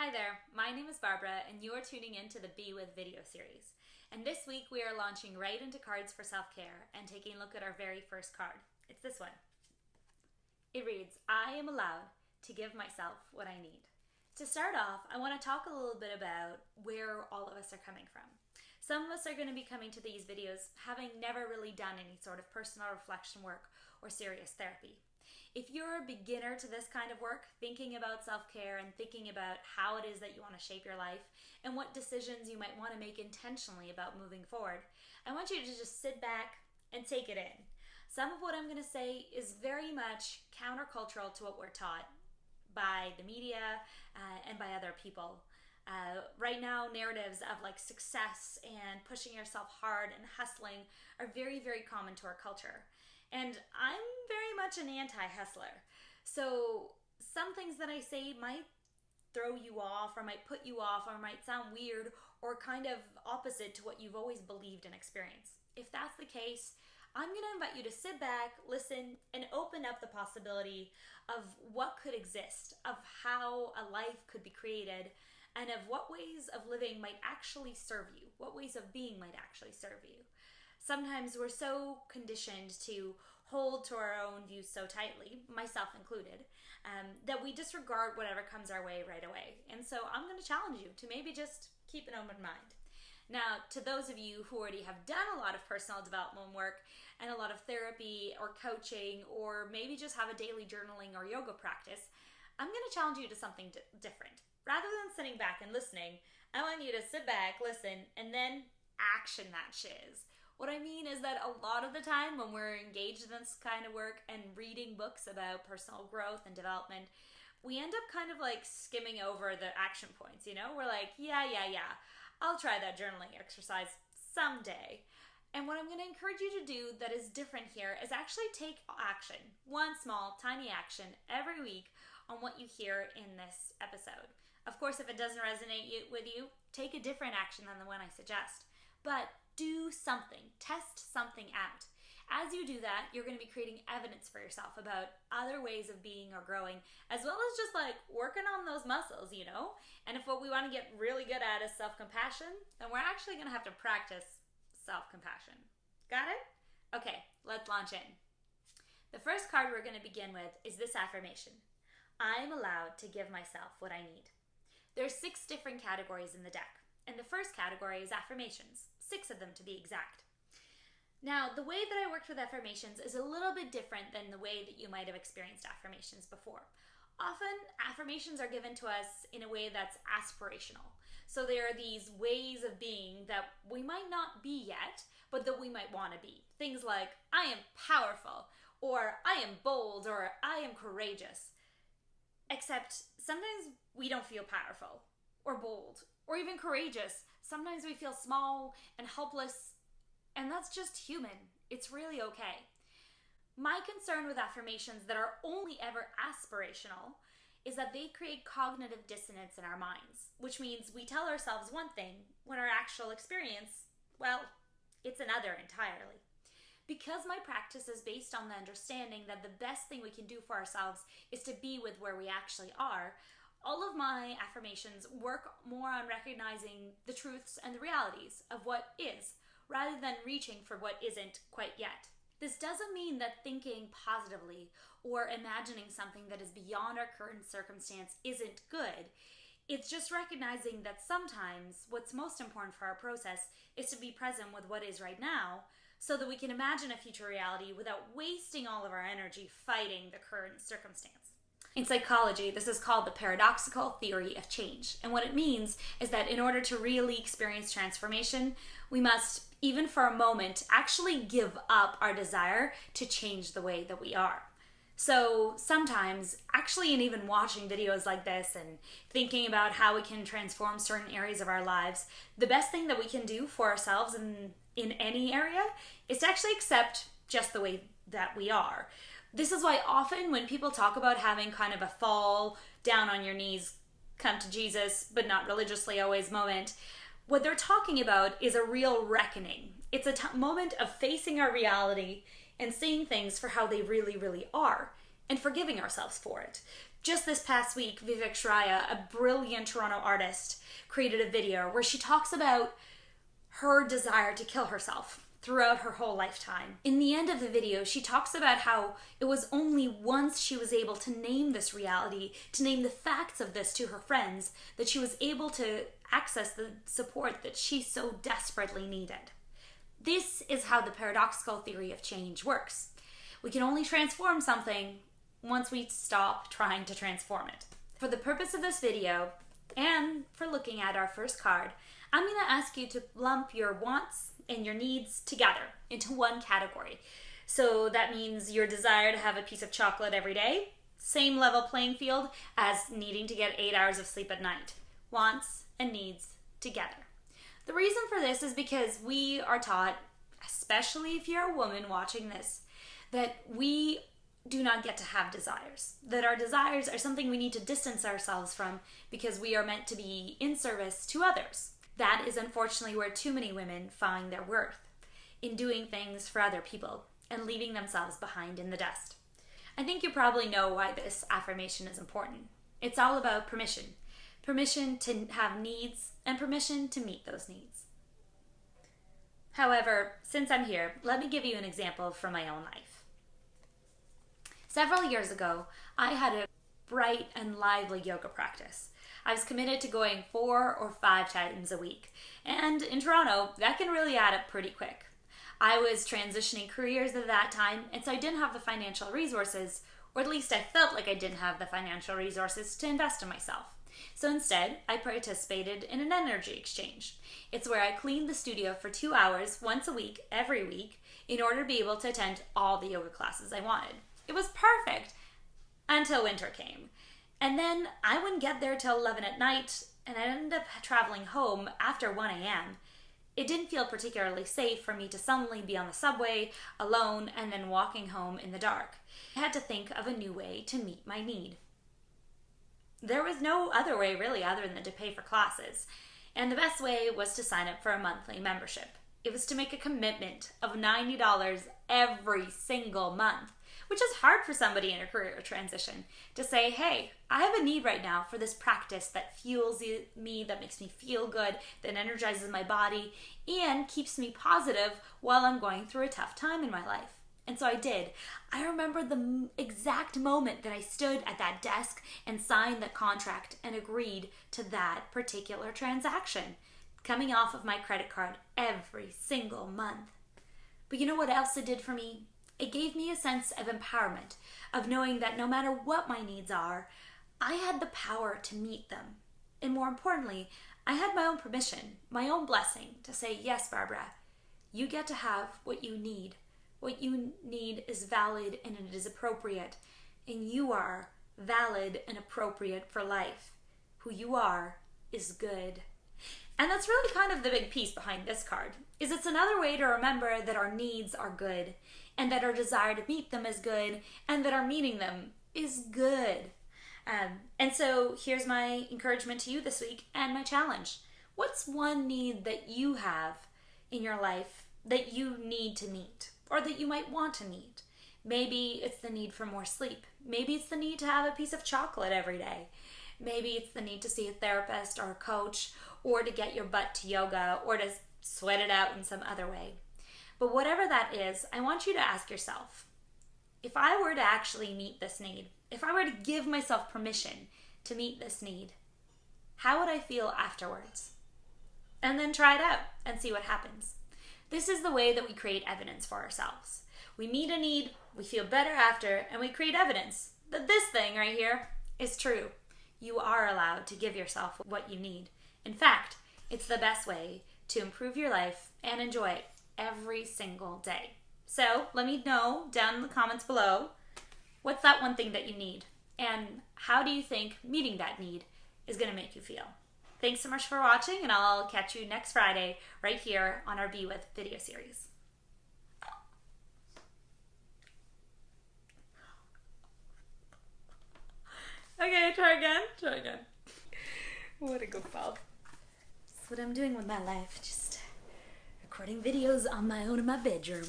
Hi there, my name is Barbara and you are tuning in to the Be With video series. And this week we are launching right into cards for self-care and taking a look at our very first card. It's this one. It reads, I am allowed to give myself what I need. To start off, I want to talk a little bit about where all of us are coming from. Some of us are going to be coming to these videos having never really done any sort of personal reflection work or serious therapy. If you're a beginner to this kind of work, thinking about self-care and thinking about how it is that you want to shape your life and what decisions you might want to make intentionally about moving forward, I want you to just sit back and take it in. Some of what I'm going to say is very much countercultural to what we're taught by the media and by other people. Right now, narratives of like success and pushing yourself hard and hustling are very, very common to our culture. And I'm very much an anti-hustler. So some things that I say might throw you off or might put you off or might sound weird or kind of opposite to what you've always believed and experienced. If that's the case, I'm going to invite you to sit back, listen, and open up the possibility of what could exist, of how a life could be created, and of what ways of living might actually serve you, what ways of being might actually serve you. Sometimes we're so conditioned to hold to our own views so tightly, myself included, that we disregard whatever comes our way right away. And so I'm going to challenge you to maybe just keep an open mind. Now, to those of you who already have done a lot of personal development work and a lot of therapy or coaching, or maybe just have a daily journaling or yoga practice, I'm going to challenge you to something different. Rather than sitting back and listening, I want you to sit back, listen, and then action that shiz. What I mean is that a lot of the time when we're engaged in this kind of work and reading books about personal growth and development, we end up kind of like skimming over the action points, you know? We're like, yeah, I'll try that journaling exercise someday. And what I'm going to encourage you to do that is different here is actually take action, one small, tiny action every week on what you hear in this episode. Of course, if it doesn't resonate with you, take a different action than the one I suggest. But do something, test something out. As you do that, you're going to be creating evidence for yourself about other ways of being or growing, as well as just like working on those muscles, you know? And if what we want to get really good at is self-compassion, then we're actually going to have to practice self-compassion. Got it? Okay, let's launch in. The first card we're going to begin with is this affirmation. I am allowed to give myself what I need. There's 6 different categories in the deck. And the first category is affirmations, 6 of them to be exact. Now, the way that I worked with affirmations is a little bit different than the way that you might have experienced affirmations before. Often, affirmations are given to us in a way that's aspirational. So there are these ways of being that we might not be yet, but that we might want to be. Things like, I am powerful, or I am bold, or I am courageous. Except sometimes we don't feel powerful, or bold, or even courageous. Sometimes we feel small and helpless, and that's just human. It's really okay. My concern with affirmations that are only ever aspirational is that they create cognitive dissonance in our minds, which means we tell ourselves one thing when our actual experience, well, it's another entirely. Because my practice is based on the understanding that the best thing we can do for ourselves is to be with where we actually are, all of my affirmations work more on recognizing the truths and the realities of what is, rather than reaching for what isn't quite yet. This doesn't mean that thinking positively or imagining something that is beyond our current circumstance isn't good. It's just recognizing that sometimes what's most important for our process is to be present with what is right now, so that we can imagine a future reality without wasting all of our energy fighting the current circumstance. In psychology, this is called the Paradoxical Theory of Change. And what it means is that in order to really experience transformation, we must, even for a moment, actually give up our desire to change the way that we are. So sometimes, actually in even watching videos like this and thinking about how we can transform certain areas of our lives, the best thing that we can do for ourselves in any area is to actually accept just the way that we are. This is why often when people talk about having kind of a fall down on your knees, come to Jesus, but not religiously always moment, what they're talking about is a real reckoning. It's a moment of facing our reality and seeing things for how they really, really are, and forgiving ourselves for it. Just this past week, Vivek Shraya, a brilliant Toronto artist, created a video where she talks about her desire to kill herself throughout her whole lifetime. In the end of the video, she talks about how it was only once she was able to name this reality, to name the facts of this to her friends, that she was able to access the support that she so desperately needed. This is how the paradoxical theory of change works. We can only transform something once we stop trying to transform it. For the purpose of this video, and for looking at our first card, I'm going to ask you to lump your wants and your needs together into one category. So that means your desire to have a piece of chocolate every day, same level playing field as needing to get 8 hours of sleep at night. Wants and needs together. The reason for this is because we are taught, especially if you're a woman watching this, that we do not get to have desires. That our desires are something we need to distance ourselves from because we are meant to be in service to others. That is unfortunately where too many women find their worth, in doing things for other people and leaving themselves behind in the dust. I think you probably know why this affirmation is important. It's all about permission. Permission to have needs and permission to meet those needs. However, since I'm here, let me give you an example from my own life. Several years ago, I had a bright and lively yoga practice. I was committed to going 4 or 5 times a week. And in Toronto, that can really add up pretty quick. I was transitioning careers at that time, and so I didn't have the financial resources, or at least I felt like I didn't have the financial resources to invest in myself. So instead, I participated in an energy exchange. It's where I cleaned the studio for 2 hours once a week, every week, in order to be able to attend all the yoga classes I wanted. It was perfect until winter came. And then I wouldn't get there till 11 at night, and I ended up traveling home after 1 a.m. It didn't feel particularly safe for me to suddenly be on the subway, alone, and then walking home in the dark. I had to think of a new way to meet my need. There was no other way really other than to pay for classes, and the best way was to sign up for a monthly membership. It was to make a commitment of $90 every single month, which is hard for somebody in a career transition to say, hey, I have a need right now for this practice that fuels me, that makes me feel good, that energizes my body, and keeps me positive while I'm going through a tough time in my life. And so I did. I remember the exact moment that I stood at that desk and signed the contract and agreed to that particular transaction, coming off of my credit card every single month. But you know what else it did for me? It gave me a sense of empowerment, of knowing that no matter what my needs are, I had the power to meet them. And more importantly, I had my own permission, my own blessing to say, yes, Barbara, you get to have what you need. What you need is valid and it is appropriate. And you are valid and appropriate for life. Who you are is good. And that's really kind of the big piece behind this card, is it's another way to remember that our needs are good, and that our desire to meet them is good, and that our meeting them is good. And so here's my encouragement to you this week and my challenge. What's one need that you have in your life that you need to meet, or that you might want to meet? Maybe it's the need for more sleep. Maybe it's the need to have a piece of chocolate every day. Maybe it's the need to see a therapist or a coach, or to get your butt to yoga, or to sweat it out in some other way. But whatever that is, I want you to ask yourself, if I were to actually meet this need, if I were to give myself permission to meet this need, how would I feel afterwards? And then try it out and see what happens. This is the way that we create evidence for ourselves. We meet a need, we feel better after, and we create evidence that this thing right here is true. You are allowed to give yourself what you need. In fact, it's the best way to improve your life and enjoy it every single day. So let me know down in the comments below, what's that one thing that you need? And how do you think meeting that need is going to make you feel? Thanks so much for watching, and I'll catch you next Friday right here on our Be With video series. Okay, try again. What a goofball. That's what I'm doing with my life, just recording videos on my own in my bedroom.